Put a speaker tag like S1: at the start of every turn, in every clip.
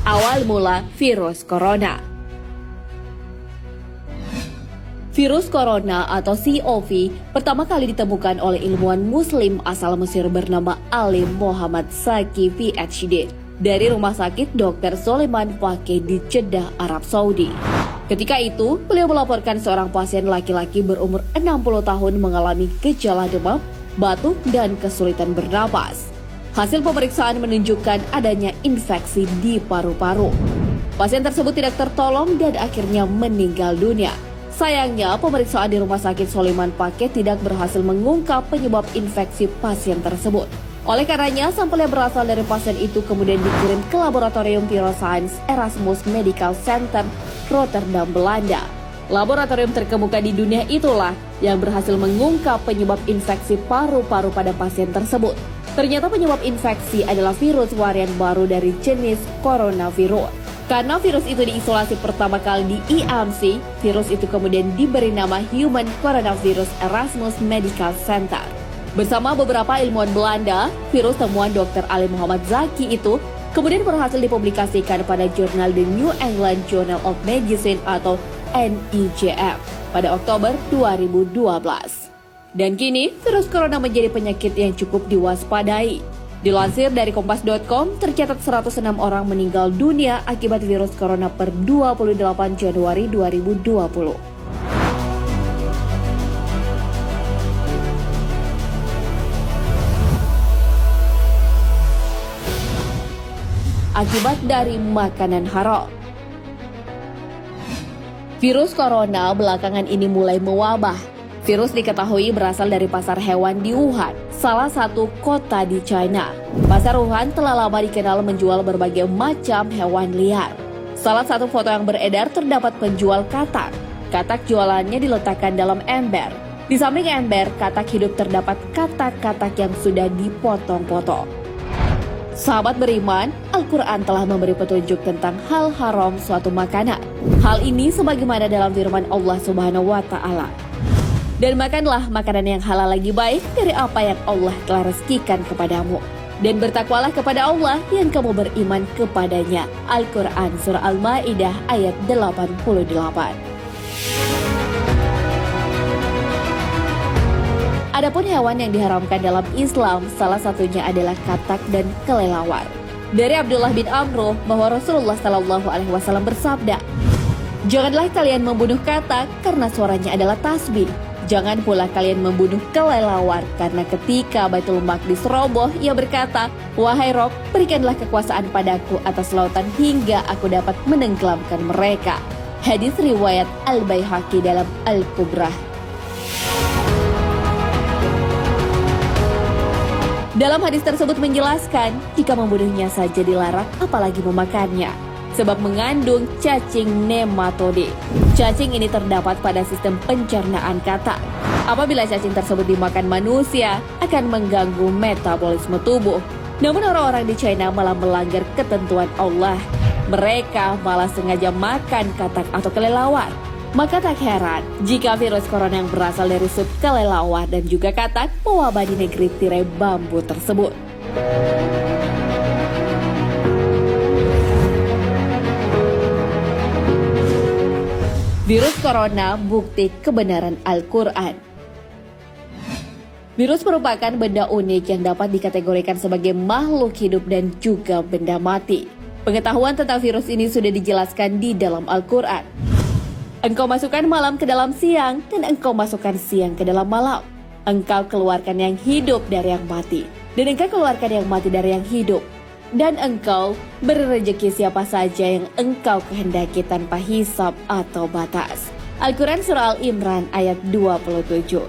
S1: Awal mula virus corona. Virus corona atau COV pertama kali ditemukan oleh ilmuwan muslim asal Mesir bernama Alim Muhammad Zaki PhD dari Rumah Sakit Dr. Soleiman Fakih di Jeddah, Arab Saudi. Ketika itu, beliau melaporkan seorang pasien laki-laki berumur 60 tahun mengalami gejala demam, batuk, dan kesulitan bernapas. Hasil pemeriksaan menunjukkan adanya infeksi di paru-paru. Pasien tersebut tidak tertolong dan akhirnya meninggal dunia. Sayangnya, pemeriksaan di Rumah Sakit Soleiman Fakih tidak berhasil mengungkap penyebab infeksi pasien tersebut. Oleh karenanya, sampel yang berasal dari pasien itu kemudian dikirim ke Laboratorium Viroscience Erasmus Medical Center, Rotterdam, Belanda. Laboratorium terkemuka di dunia itulah yang berhasil mengungkap penyebab infeksi paru-paru pada pasien tersebut. Ternyata penyebab infeksi adalah virus varian baru dari jenis coronavirus. Karena virus itu diisolasi pertama kali di IAMC, virus itu kemudian diberi nama Human Coronavirus Erasmus Medical Center. Bersama beberapa ilmuwan Belanda, virus temuan Dr. Alim Muhammad Zaki itu kemudian berhasil dipublikasikan pada jurnal The New England Journal of Medicine atau NEJM pada Oktober 2012. Dan kini, virus corona menjadi penyakit yang cukup diwaspadai. Dilansir dari Kompas.com, tercatat 106 orang meninggal dunia akibat virus corona per 28 Januari 2020. Akibat dari makanan haram. Virus corona belakangan ini mulai mewabah. Virus diketahui berasal dari pasar hewan di Wuhan, salah satu kota di China. Pasar Wuhan telah lama dikenal menjual berbagai macam hewan liar. Salah satu foto yang beredar terdapat penjual katak. Katak jualannya diletakkan dalam ember. Di samping ember, katak hidup terdapat katak-katak yang sudah dipotong-potong. Sahabat beriman, Al-Quran telah memberi petunjuk tentang hal haram suatu makanan. Hal ini sebagaimana dalam firman Allah Subhanahu wa Ta'ala. Dan makanlah makanan yang halal lagi baik dari apa yang Allah telah rezekikan kepadamu. Dan bertakwalah kepada Allah yang kamu beriman kepadanya. Al-Quran Surah Al-Ma'idah ayat 88. Adapun hewan yang diharamkan dalam Islam, salah satunya adalah katak dan kelelawar. Dari Abdullah bin Amr bahwa Rasulullah SAW bersabda, "Janganlah kalian membunuh katak karena suaranya adalah tasbih. Jangan pula kalian membunuh kelelawar karena ketika Baitul Maqdis roboh, ia berkata, 'Wahai Rob, berikanlah kekuasaan padaku atas lautan hingga aku dapat menenggelamkan mereka.'" Hadis riwayat Al-Baihaqi dalam Al-Kubrah. Dalam hadis tersebut menjelaskan, jika membunuhnya saja dilarang, apalagi memakannya. Sebab mengandung cacing nematode. Cacing ini terdapat pada sistem pencernaan katak. Apabila cacing tersebut dimakan manusia, akan mengganggu metabolisme tubuh. Namun orang-orang di China malah melanggar ketentuan Allah. Mereka malah sengaja makan katak atau kelelawar. Maka tak heran jika virus corona yang berasal dari sup kelelawar dan juga katak mewabah di negeri tirai bambu tersebut. Virus corona bukti kebenaran Al-Quran. Virus merupakan benda unik yang dapat dikategorikan sebagai makhluk hidup dan juga benda mati. Pengetahuan tentang virus ini sudah dijelaskan di dalam Al-Quran. Engkau masukkan malam ke dalam siang dan engkau masukkan siang ke dalam malam. Engkau keluarkan yang hidup dari yang mati dan engkau keluarkan yang mati dari yang hidup. Dan engkau beri rezeki siapa saja yang engkau kehendaki tanpa hisab atau batas. Al-Quran Surah Al-Imran ayat 27.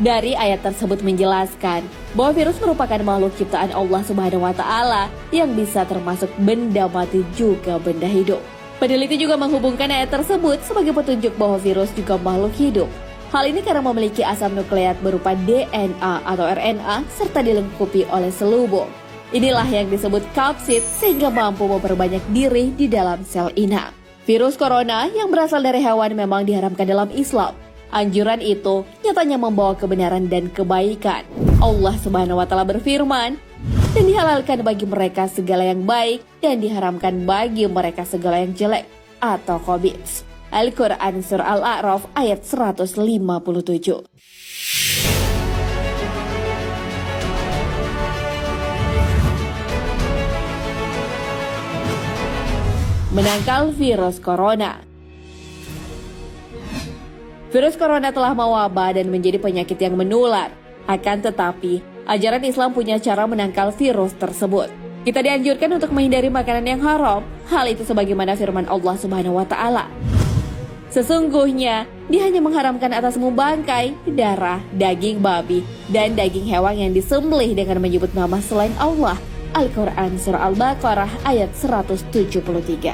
S1: Dari ayat tersebut menjelaskan bahwa virus merupakan makhluk ciptaan Allah Subhanahu wa Ta'ala yang bisa termasuk benda mati juga benda hidup. Peneliti juga menghubungkan ayat tersebut sebagai petunjuk bahwa virus juga makhluk hidup. Hal ini karena memiliki asam nukleat berupa DNA atau RNA serta dilengkapi oleh selubung. Inilah yang disebut kapsid sehingga mampu memperbanyak diri di dalam sel inang. Virus corona yang berasal dari hewan memang diharamkan dalam Islam. Anjuran itu nyatanya membawa kebenaran dan kebaikan. Allah Subhanahu wa Ta'ala berfirman, dan dihalalkan bagi mereka segala yang baik dan diharamkan bagi mereka segala yang jelek atau khabith. Al-Quran Surah Al-A'raf ayat 157. Menangkal virus corona. Virus corona telah mewabah dan menjadi penyakit yang menular. Akan tetapi, ajaran Islam punya cara menangkal virus tersebut. Kita dianjurkan untuk menghindari makanan yang haram. Hal itu sebagaimana firman Allah Subhanahu wa Ta'ala. Sesungguhnya, Dia hanya mengharamkan atasmu bangkai, darah, daging babi, dan daging hewan yang disembelih dengan menyebut nama selain Allah. Al-Quran Surah Al-Baqarah ayat 173.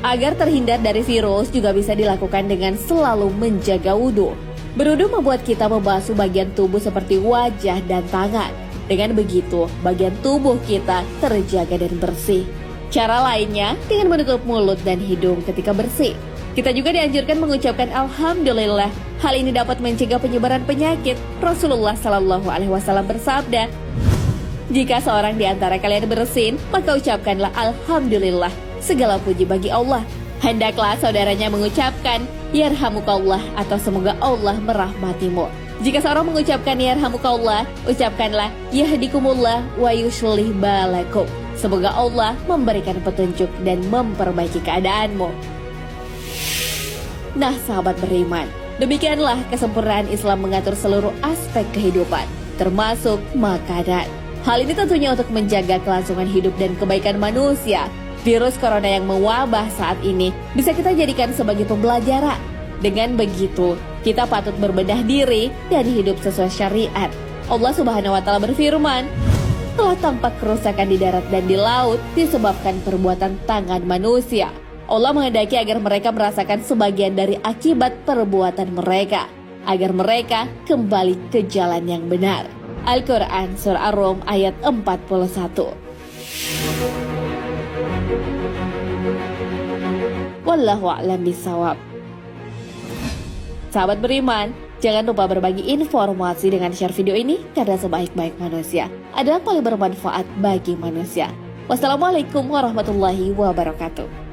S1: Agar terhindar dari virus juga bisa dilakukan dengan selalu menjaga wudhu. Berwudhu membuat kita membasuh bagian tubuh seperti wajah dan tangan. Dengan begitu, bagian tubuh kita terjaga dan bersih. Cara lainnya dengan menutup mulut dan hidung ketika bersih. Kita juga dianjurkan mengucapkan Alhamdulillah. Hal ini dapat mencegah penyebaran penyakit. Rasulullah Shallallahu Alaihi Wasallam bersabda, jika seorang di antara kalian bersin, maka ucapkanlah Alhamdulillah. Segala puji bagi Allah. Hendaklah saudaranya mengucapkan Yarhamukallah atau semoga Allah merahmatimu. Jika seorang mengucapkan Yarhamukallah, ucapkanlah Yahdikumullah wa yuslih balakum. Semoga Allah memberikan petunjuk dan memperbaiki keadaanmu. Nah, sahabat beriman, demikianlah kesempurnaan Islam mengatur seluruh aspek kehidupan, termasuk makanan. Hal ini tentunya untuk menjaga kelangsungan hidup dan kebaikan manusia. Virus corona yang mewabah saat ini bisa kita jadikan sebagai pembelajaran. Dengan begitu, kita patut berbenah diri dan hidup sesuai syariat. Allah Subhanahu wa Ta'ala berfirman, telah tampak kerusakan di darat dan di laut disebabkan perbuatan tangan manusia. Allah menghendaki agar mereka merasakan sebagian dari akibat perbuatan mereka, agar mereka kembali ke jalan yang benar. Al-Quran Surah Ar-Rum ayat 41. Wallahu a'lam bishawab. Sahabat beriman, jangan lupa berbagi informasi dengan share video ini karena sebaik-baik manusia adalah paling bermanfaat bagi manusia. Wassalamualaikum warahmatullahi wabarakatuh.